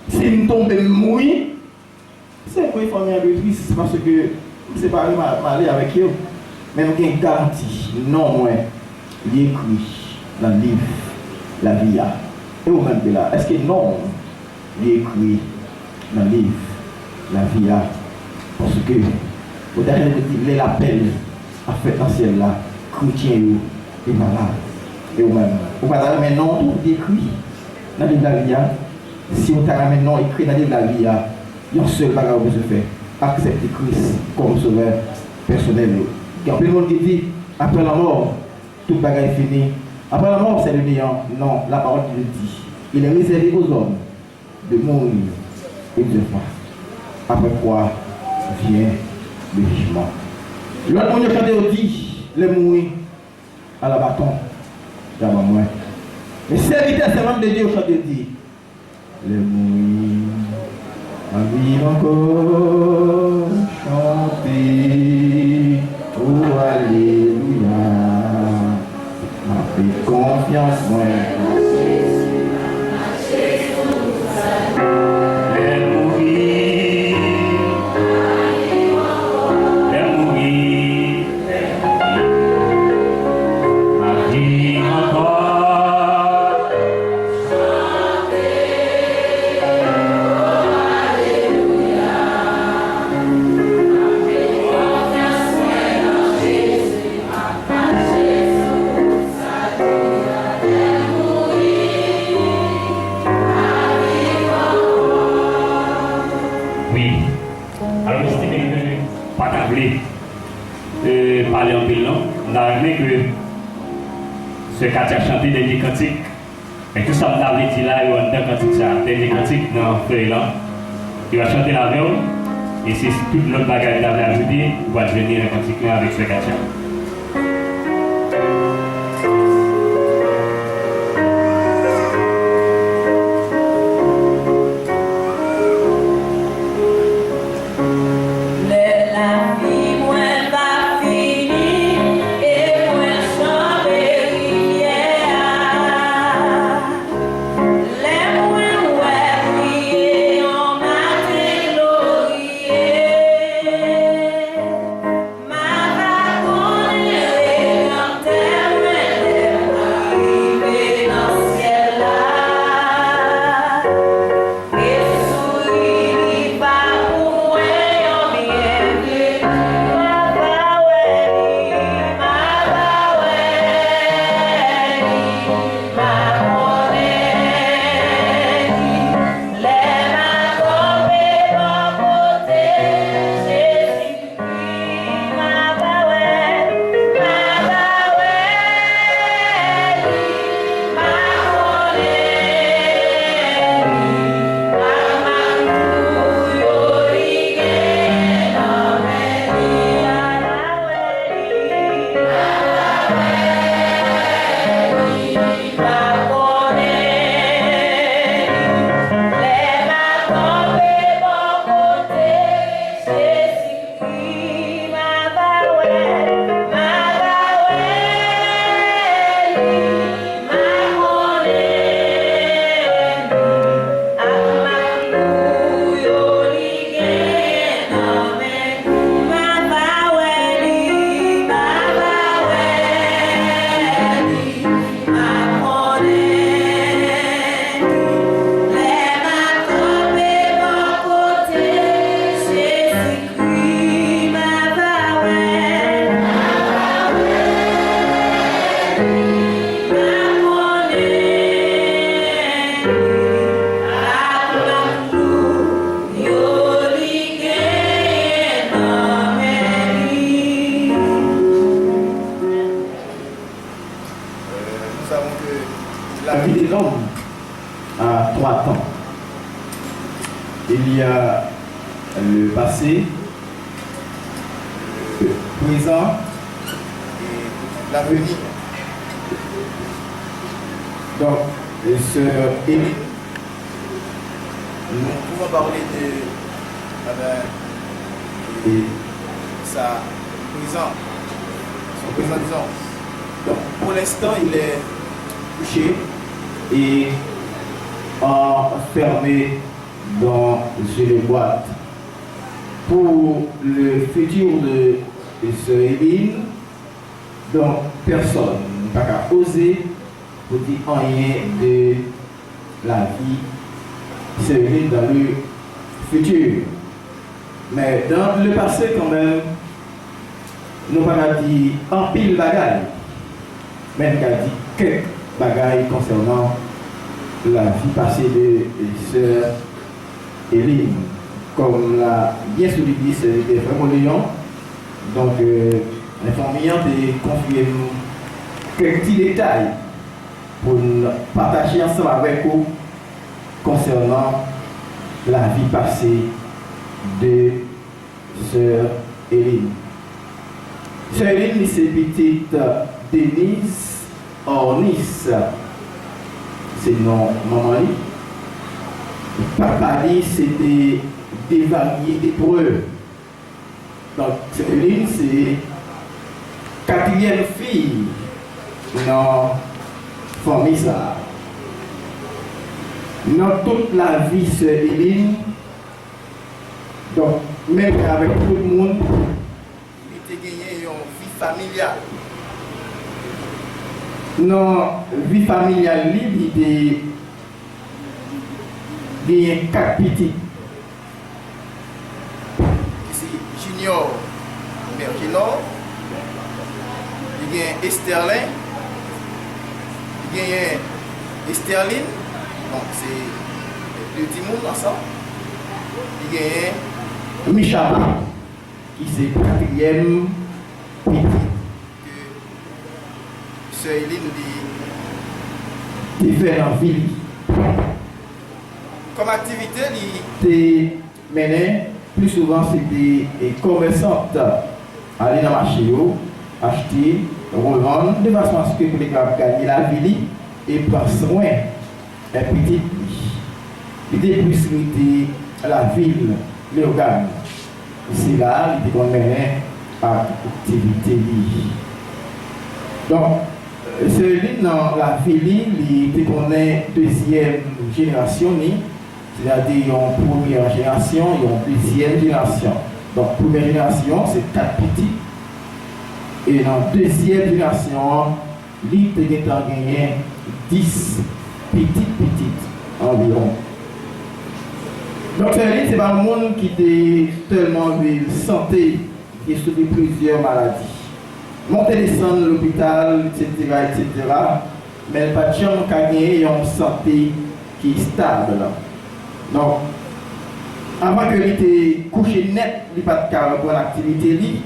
Si nous tombons mouillés, c'est quoi il faut faire de triste, c'est parce que c'est pas mal avec eux. Mais nous avons une garantie, non moins, il est écrit dans le livre, la vie. Et vous même là, est-ce que non, il est écrit dans le livre, la vie. Parce que vous avez l'appel à faire dans ciel là, chrétien et malade. Et vous même, vous avez maintenant tout écrit dans le livre, la vie. Si vous avez maintenant écrit dans le livre, la vie, il y a un seul bagage que vous faites, accepter Christ comme sauveur personnel. Il y a plein de monde qui dit, après la mort, tout bagage est fini. Après la mort, c'est le néant. Non, la parole qui le dit. Il est réservé aux hommes de mourir et Dieu fasse. Après quoi vient le jugement. L'autre monde quand on dit, les mourir à la bâton, j'avais moins. Les serviteurs, c'est même de Dieu quand on dit, les mourir, ma vie encore, chanter, oh alléluia, ma fait confiance, moi. Parler en pile, on a aimé que ce quartier a chanté des cantiques. Et tout ça, on avait dit là, il y a un cantique, des cantiques dans le feuille là. Il va chanter la veille, et c'est toute l'autre bagage qu'il avait ajouté, il va devenir un cantique là avec ce quartier. Il y a le passé, le présent et l'avenir. Donc, sœur Élie, nous pouvons parler de sa présent, son présent disons. Donc, pour l'instant, il est couché et enfermé dans une boîte. Pour le futur de sœur Éline, donc personne n'a qu'à oser pour dire rien de la vie qui se vit dans le futur. Mais dans le passé quand même, nous n'avons pas dit en pile bagaille, mais nous avons dit quelques bagailles concernant la vie passée de sœur Éline. Comme l'a bien souligné, c'était vraiment Léon. Donc, l'information a confié quelques petits détails pour nous partager ensemble avec vous concernant la vie passée de Sœur Hélène. Sœur Hélène, c'est petite Denise Ornis. C'est non maman. Papa dit c'était des variés d'épreuves. Donc Sœur Hélène, c'est quatrième fille dans famille ça. Dans toute la vie, Sœur Hélène, donc même avec tout le monde, il a gagné une vie familiale. Dans la vie familiale, il a gagné 4 petits. C'est Junior Mergino, il y a Esterlin, il y a Esterline, donc c'est le Timoun ensemble. Il y a Michara, qui c'est le 4e petit que Sœur Hélène dit fait en ville. Comme activité, il était mené, plus souvent c'était des commerçantes aller dans le marché, acheter, revendre, de façon à ce que les gens gagnent la ville et prendre soin des petites. Il était plus la ville, l'organe. C'est là qu'il était mené à l'activité. Donc, celui dans la ville, il était connaît deuxième génération, c'est-à-dire une première génération et une deuxième génération. Donc, première génération, c'est 4 petits. Et dans la deuxième génération, il était gagné 10 petites environ. Donc, c'est pas un monde qui était tellement de santé, qui souffrait plusieurs maladies. Monter descendre l'hôpital, etc. Mais elle n'a pas de chance de gagner une santé qui est stable. Donc, avant que était couché net, il n'y a pas de cas pour l'activité.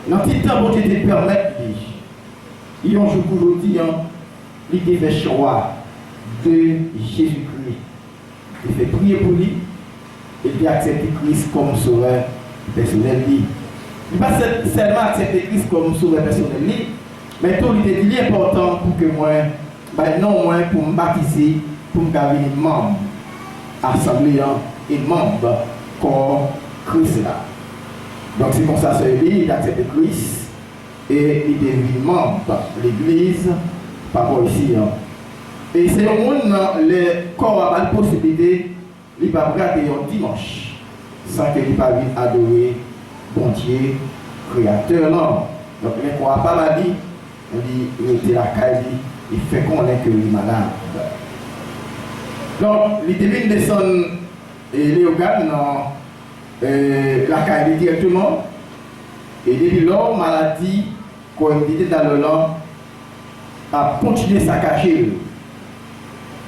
Dans le petit temps, pour te permettre, il y a un jour aujourd'hui, il fait choix de Jésus-Christ. Il fait prier pour lui et il accepte Christ comme sauveur personnel. Il ne va pas seulement accepter Christ comme sauveur personnel, mais tout il est important pour que moi, pour me baptiser, pour me devenir membre, assemblée et membre corps Christ là. Donc c'est comme ça, il accepte Christ et il devient membre de l'église, par rapport ici. Et c'est au monde, le corps a la possibilité, il va brader un dimanche, sans qu'il ne vienne adorer bon Dieu, créateur. Non. Donc il ne croit pas la vie, il était la caille, il fait connaître que il est malade. Donc il devine descendre les organes dans la caille directement, et depuis lors, maladie, quand il était dans le long, a continué sa cacher.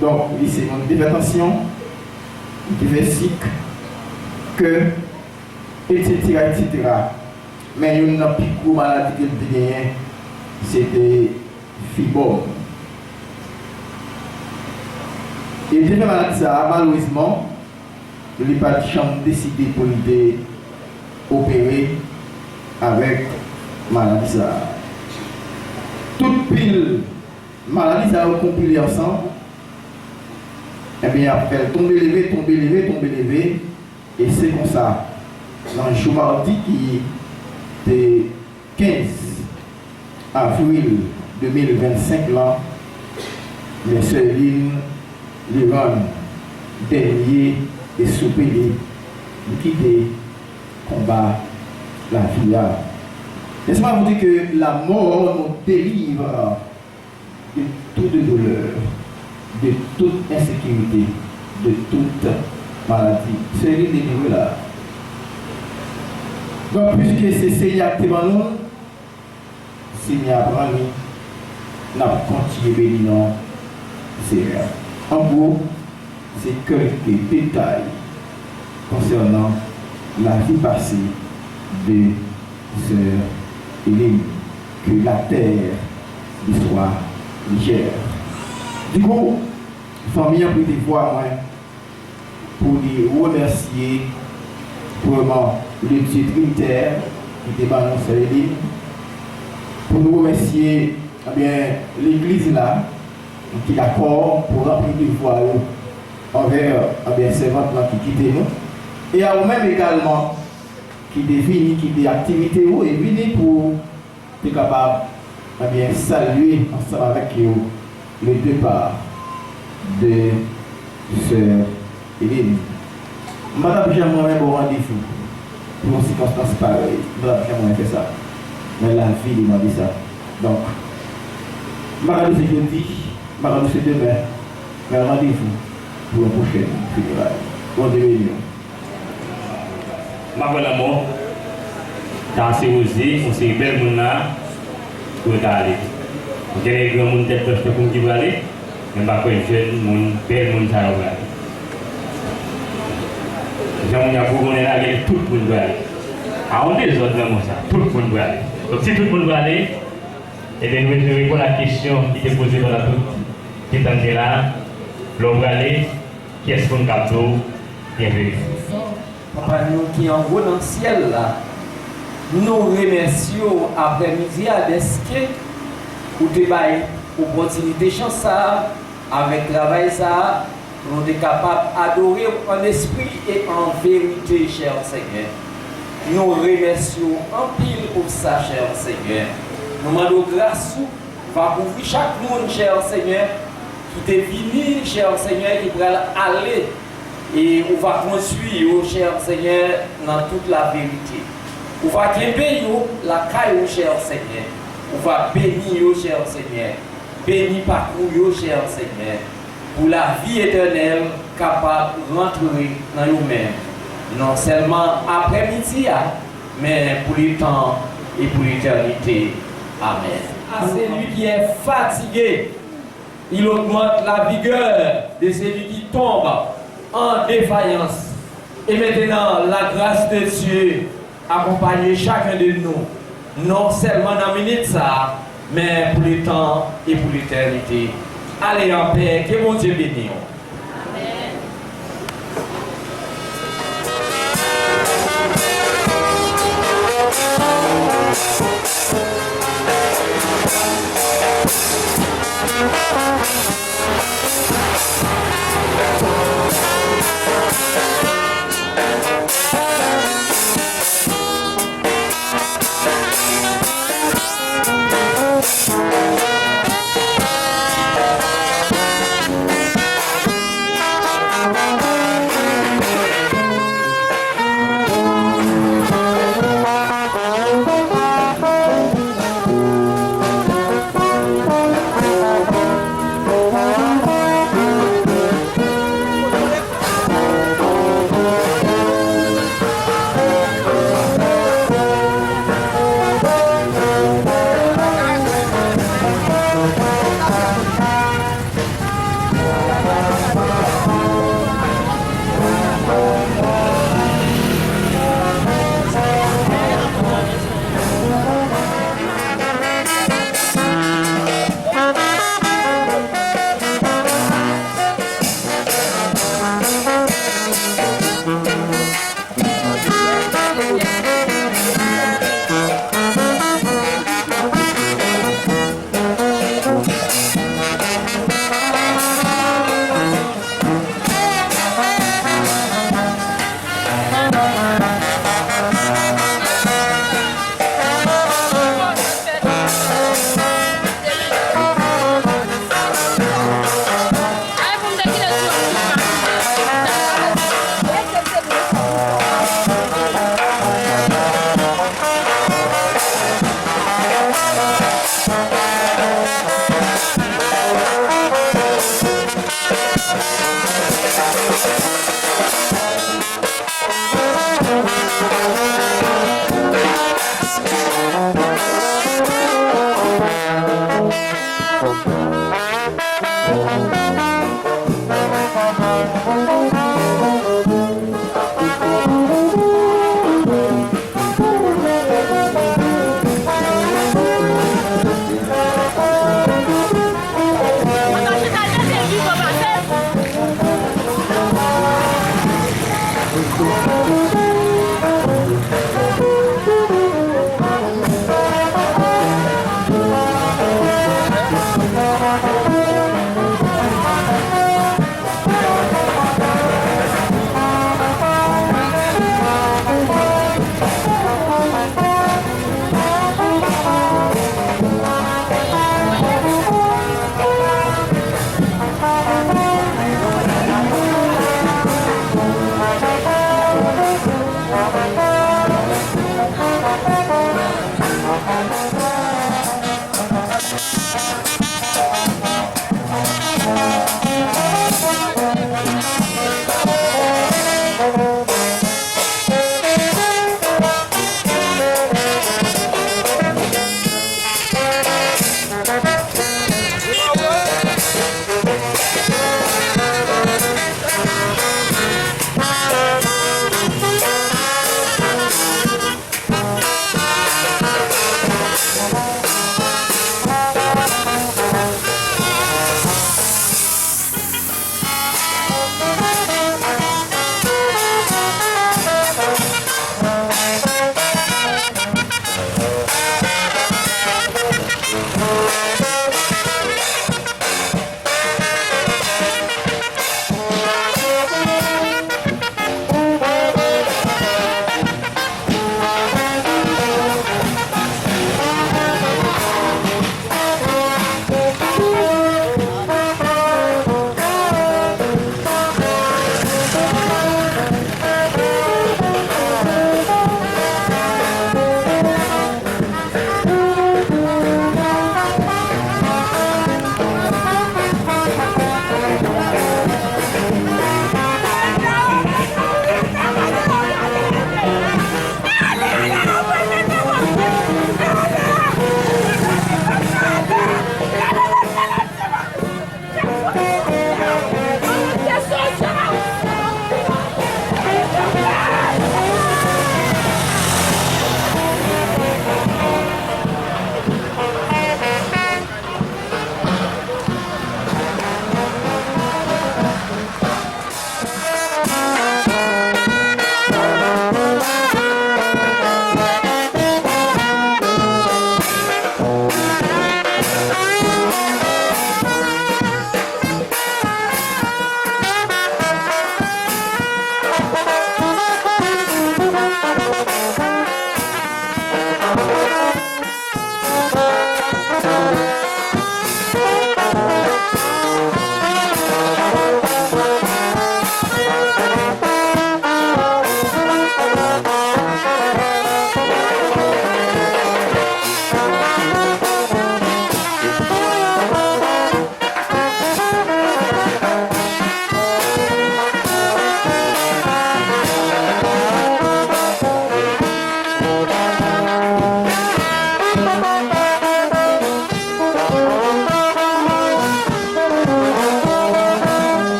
Donc, il s'est une hypertension, il devait sick, que, etc. Mais il y a une plus maladie qu'il a gagnée, c'était fibrome. Et il devait maladie ça, malheureusement, il n'a pas de chance de décider pour l'idée opérer avec maladie ça. Toute pile maladie ça a compilé ensemble. Et bien après tomber levé, et c'est comme ça. Dans le jour mardi qui était 15 avril 2025 là, les sœurs Hélène, les dernier et souper de quitter combat la vie. Laissez-moi vous dire que la mort nous délivre de toute douleur, de toute insécurité, de toute maladie. C'est lui délivré là. Donc, puisque c'est Seigneur qui va nous, Seigneur prend nous, n'a continué béni non, Seigneur. En gros, c'est quelques détails concernant la vie passée de Sœur Hélène, que la terre lui soit légère. Du coup, famille a pu voir moi, pour lui remercier vraiment le Dieu Trinitaire qui était dans notre Église, pour nous remercier eh bien, l'Église là, qui est d'accord pour remplir le devoir envers eh bien, ces servantes qui quittent nous, et à vous-même également qui définit, qui des activités et venir pour être capable eh bien, saluer ensemble avec vous le départ de Sœur Hélène. Madame j'aimerais bon rendez-vous pour une circonstance pareille. Madame j'aimerais faire ça. Mais la vie m'a dit ça. Donc, Madame c'est jeudi, Madame c'est demain. Mais rendez-vous pour la prochaine funéraille. Bonne réunion. Ma voilà mort. Dans ces osés, on s'est belle mon là pour aller. Il y a des gens qui ont pour qui va aller, mais pas que jeune mon belle mon ça va aller. J'aimerais beaucoup qu'on ait là tout le monde va aller. Ah on est les autres vraiment ça, tout le monde va aller. Donc si tout le monde va aller, et bien nous allons répondre à la question qui est posée par la toute qui est là, l'on va aller, qui est-ce qu'on capte bienvenue. Papa, nous qui en haut dans le ciel là, nous remercions après-midi à Desque pour te bailler opportunité chance ça, avec travail ça, nous sommes capables d'adorer en esprit et en vérité, cher Seigneur. Nous remercions en pile pour ça, cher Seigneur. Nous demandons grâce va couvrir chaque monde, cher Seigneur, qui est venu, cher Seigneur, qui va aller. Et on va construire, cher Seigneur, dans toute la vérité. On va guérir la caille, cher Seigneur. On va bénir, cher Seigneur. Bénir parcours, cher Seigneur. Pour la vie éternelle, capable de rentrer dans nous-mêmes. Non seulement après-midi, mais pour le temps et pour l'éternité. Amen. À celui qui est fatigué, il augmente la vigueur de celui qui tombe en défaillance. Et maintenant, la grâce de Dieu accompagne chacun de nous, non seulement dans la minute ça, mais pour le temps et pour l'éternité. Allez en paix, que mon Dieu bénisse.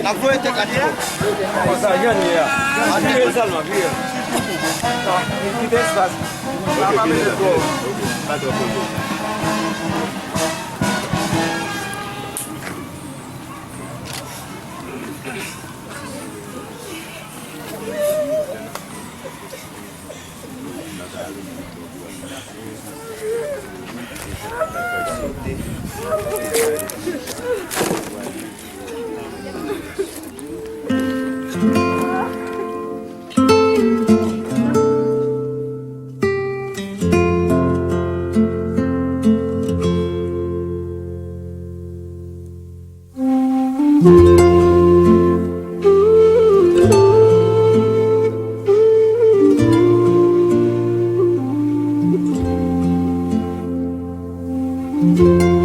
La voie était à dire. Ça y est, il ça m'a vu. Il dit ça. On va mettre le dos. Pas de photo. Thank you.